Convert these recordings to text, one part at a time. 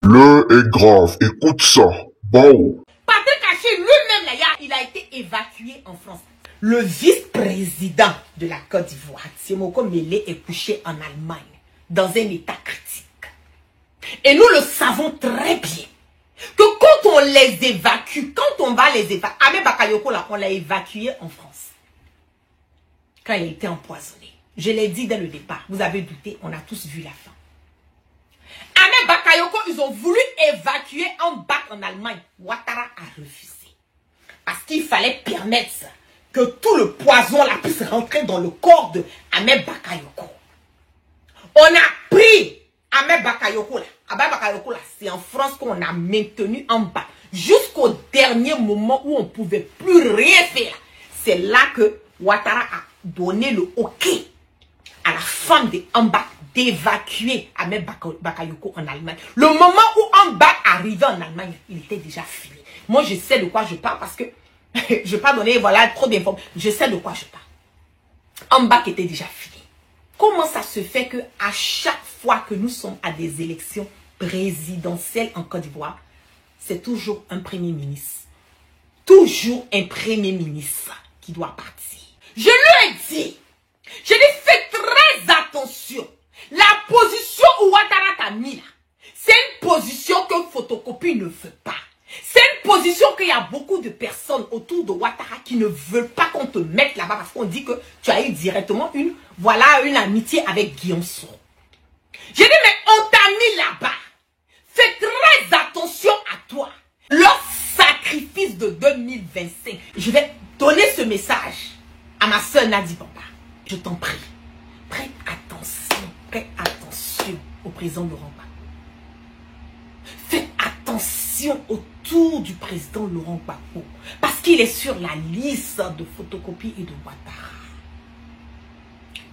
L'heure est grave, écoute ça. Bon. Patrick Achille lui-même, là, il a été évacué en France. Le vice-président de la Côte d'Ivoire, Tiemoko Mele, est couché en Allemagne, dans un état critique. Et nous le savons très bien, que quand on les évacue, quand on va les évacuer, Ahmed Bakayoko, là, on l'a évacué en France. Quand il a été empoisonné. Je l'ai dit dès le départ, vous avez douté, on a tous vu la fin. Ahmed Bakayoko, ils ont voulu évacuer en bac en Allemagne. Ouattara a refusé. Parce qu'il fallait permettre que tout le poison là puisse rentrer dans le corps de Ahmed Bakayoko. On a pris Ahmed Bakayoko là. Ahmed Bakayoko là, c'est en France qu'on a maintenu en bas. Jusqu'au dernier moment où on ne pouvait plus rien faire. C'est là que Ouattara a donné le OK à la femme de Ambak d'évacuer Ahmed Bakayoko en Allemagne. Le moment où Ambak arrivait en Allemagne, il était déjà fini. Moi, je sais de quoi je parle parce que je ne vais pas donner voilà, trop d'informations. Je sais de quoi je parle. Ambak était déjà fini. Comment ça se fait que à chaque fois que nous sommes à des élections présidentielles en Côte d'Ivoire, c'est toujours un premier ministre. Toujours un premier ministre qui doit partir. Je lui ai dit, je lui fais très attention. La position où Ouattara t'a mis là, c'est une position que Photocopie ne veut pas. C'est une position qu'il y a beaucoup de personnes autour de Ouattara qui ne veulent pas qu'on te mette là-bas parce qu'on dit que tu as eu directement une amitié avec Guillaume Soro. J'ai dit, mais on t'a mis là-bas. Fais très attention à toi. Leur sacrifice de 2025. Je vais donner ce message à ma soeur Nadi Bamba. Je t'en prie. Prête attention au président Laurent Gbagbo. Faites attention autour du président Laurent Gbagbo. Parce qu'il est sur la liste de Photocopie et de Ouattara.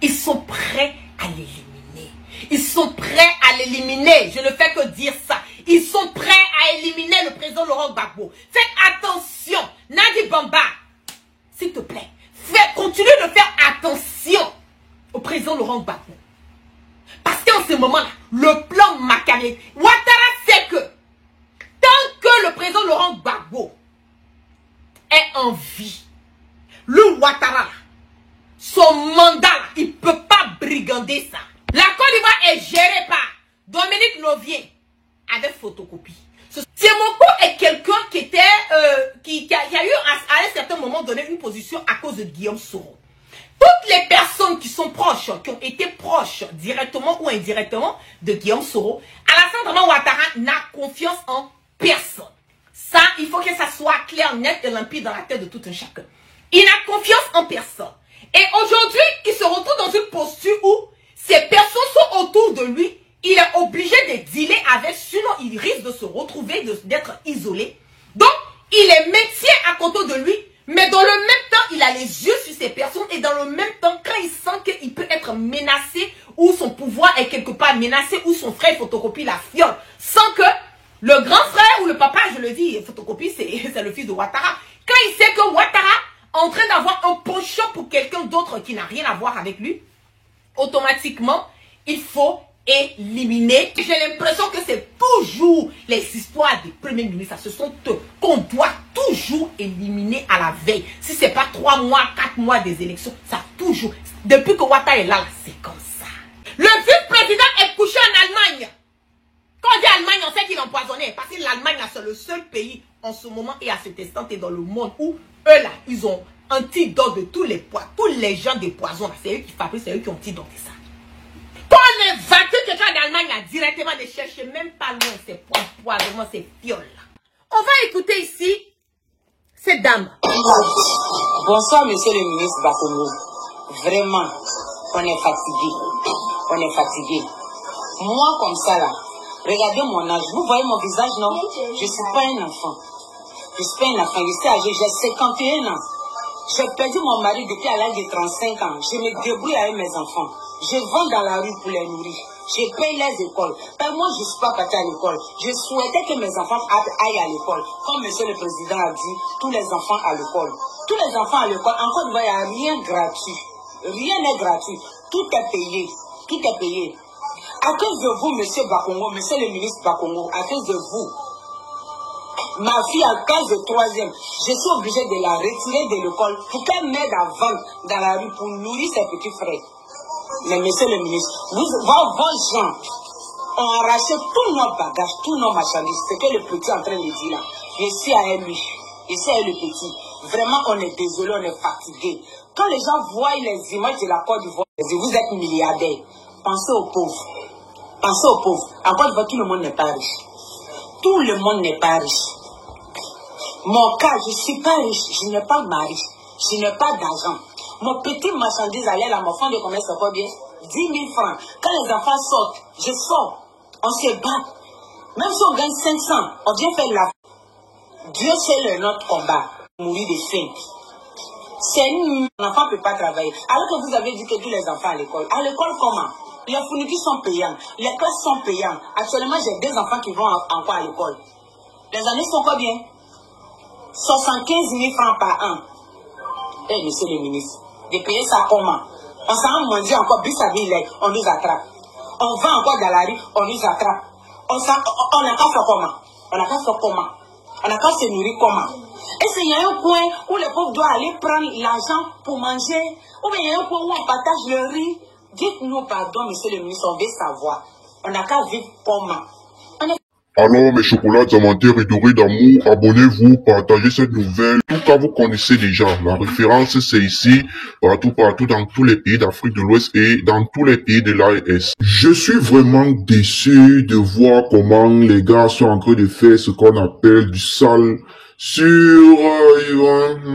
Ils sont prêts à l'éliminer. Ils sont prêts à l'éliminer. Je ne fais que dire ça. Ils sont prêts à éliminer le président Laurent Gbagbo. Faites attention. Nadi Bamba, s'il te plaît, continue de faire attention au président Laurent Gbagbo. Parce qu'en ce moment-là, le plan Macaré, Ouattara sait que tant que le président Laurent Gbagbo est en vie, le Ouattara, son mandat, il ne peut pas brigander ça. La Côte d'Ivoire est gérée par Dominique Novier avec Photocopie. Tiemoko est quelqu'un qui était qui a eu à un certain moment donné une position à cause de Guillaume Soro. Toutes les personnes qui sont proches, qui ont été proches directement ou indirectement de Guillaume Soro, Alassane Dramane Ouattara n'a confiance en personne. Ça, il faut que ça soit clair, net et limpide dans la tête de tout un chacun. Il n'a confiance en personne. Et aujourd'hui, il se retrouve dans une posture où ces personnes sont autour de lui. Il est obligé de dealer avec, sinon il risque de se retrouver, d'être isolé. Donc, il est métier à côté de lui, mais dans le même temps, il a les yeux sur ces personnes et dans le même temps, quand il sent qu'il peut être menacé ou son pouvoir est quelque part menacé ou son frère Photocopie la fiole, sans que le grand frère ou le papa, je le dis, Photocopie, c'est le fils de Ouattara. Quand il sait que Ouattara est en train d'avoir un penchant pour quelqu'un d'autre qui n'a rien à voir avec lui, automatiquement, il faut éliminer. J'ai l'impression que c'est toujours les histoires des premiers ministres. Ce sont eux qu'on doit toujours éliminer à la veille. Si ce n'est pas 3 mois, 4 mois des élections, ça toujours. Depuis que Ouattara est là, c'est comme ça. Le vice-président est couché en Allemagne. Quand on dit Allemagne, on sait qu'il est empoisonné. Parce que l'Allemagne, c'est le seul pays en ce moment et à cet instant et dans le monde où eux là, ils ont antidote de tous les poids, tous les gens des poisons. C'est eux qui fabriquent, c'est eux qui ont antidoté ça. Quand on évacue quelqu'un d'Allemagne, là, directement, ne cherchez même pas loin ces poisonnements, ces fioles. On va écouter ici cette dame. Bonsoir, monsieur le ministre Bakono. Vraiment, on est fatigué. On est fatigué. Moi, comme ça, là, regardez mon âge. Vous voyez mon visage, non? Je ne suis pas un enfant. Je ne suis pas un enfant. Je suis âgé, j'ai 51 ans. J'ai perdu mon mari depuis à l'âge de 35 ans. Je me débrouille avec mes enfants. Je vends dans la rue pour les nourrir. Je paye les écoles. Mais moi, je ne suis pas parti à l'école. Je souhaitais que mes enfants aillent à l'école. Comme monsieur le président a dit, tous les enfants à l'école. Tous les enfants à l'école. En Côte d'Ivoire, il n'y a rien gratuit. Rien n'est gratuit. Tout est payé. Tout est payé. À cause de vous, monsieur Bakongo, monsieur le ministre Bakongo, à cause de vous, ma fille en classe de 3e, je suis obligée de la retirer de l'école pour qu'elle m'aide à vendre dans la rue pour nourrir ses petits frères. Mais monsieur le ministre, vos gens ont arraché tous nos bagages, tous nos marchandises. C'est que le petit est en train de dire là. Je suis à lui. Je suis à le petit. Vraiment, on est désolé, on est fatigué. Quand les gens voient les images de la Côte d'Ivoire, ils disent, vous êtes milliardaires. Pensez aux pauvres. Pensez aux pauvres. En Côte d'Ivoire, tout le monde n'est pas riche. Tout le monde n'est pas riche. Mon cas, je ne suis pas riche. Je n'ai pas de mari. Je n'ai pas d'argent. Mon petit marchandise allait à mon fonds de commerce, c'est combien? 10 000 francs. Quand les enfants sortent, je sors. On se bat. Même si on gagne 500, on vient faire la... Dieu sait notre combat. Mourir de faim. Un enfant ne peut pas travailler. Alors que vous avez dit que tous les enfants à l'école. À l'école, comment? Les fournitures sont payantes. Les classes sont payantes. Actuellement, j'ai 2 enfants qui vont encore à l'école. Les années sont combien? 75 000 francs par an. Eh, monsieur le ministre, de payer ça comment? On s'en manger encore, bis à billet, on nous attrape. On va encore dans la rue, on nous attrape. On n'a qu'à faire comment? On n'a qu'à faire comment? On n'a qu'à se nourrir comment? Est-ce qu'il y a un coin où les pauvres doivent aller prendre l'argent pour manger? Ou bien il y a un coin où on partage le riz? Dites-nous pardon, monsieur le ministre, on veut savoir. On n'a qu'à vivre comment? Alors mes chocolats diamantés et dorés d'amour, abonnez-vous, partagez cette nouvelle. Tout cas vous connaissez déjà, la référence c'est ici, partout dans tous les pays d'Afrique de l'Ouest et dans tous les pays de l'AES. Je suis vraiment déçu de voir comment les gars sont en train de faire ce qu'on appelle du sale sur...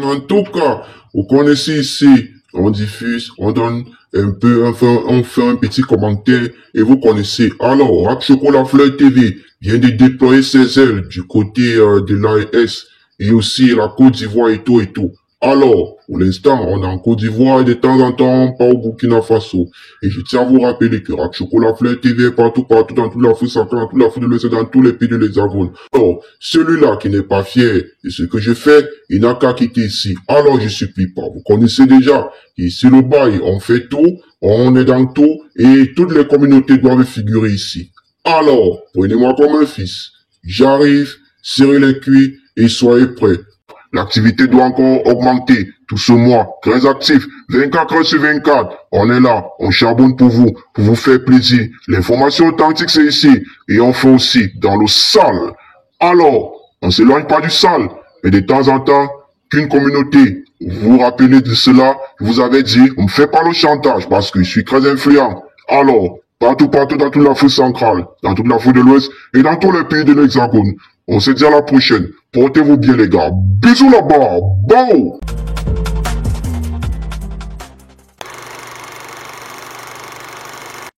en tout cas, vous connaissez ici, on diffuse, on donne un peu, enfin, on fait un petit commentaire et vous connaissez. Alors, Rap Chocolat Fleur TV vient de déployer ses ailes du côté de l'AES et aussi la Côte d'Ivoire et tout et tout. Alors, pour l'instant, on est en Côte d'Ivoire et de temps en temps, on part au Burkina Faso. Et je tiens à vous rappeler que Rap Chocolat Fleur TV est partout, dans toute l'Afrique centrale, dans toute l'Afrique de l'Ouest, dans tous les pays de l'Hexagone. Alors, celui-là qui n'est pas fier de ce que je fais, il n'a qu'à quitter ici. Alors, je supplie pas. Vous connaissez déjà, ici le bail, on fait tout, on est dans tout, et toutes les communautés doivent figurer ici. Alors, prenez-moi comme un fils. J'arrive, serrez les cuits et soyez prêts. L'activité doit encore augmenter tout ce mois. Très actif, 24 heures sur 24. On est là, on charbonne pour vous faire plaisir. L'information authentique c'est ici. Et on fait aussi dans le sale. Alors, on s'éloigne pas du sale. Mais de temps en temps, qu'une communauté, vous vous rappelez de cela, je vous avais dit, on ne fait pas le chantage parce que je suis très influent. Alors, partout dans toute l'Afrique centrale, dans toute l'Afrique de l'Ouest et dans tous les pays de l'Hexagone. On se dit à la prochaine. Portez-vous bien les gars. Bisous là-bas. Bon.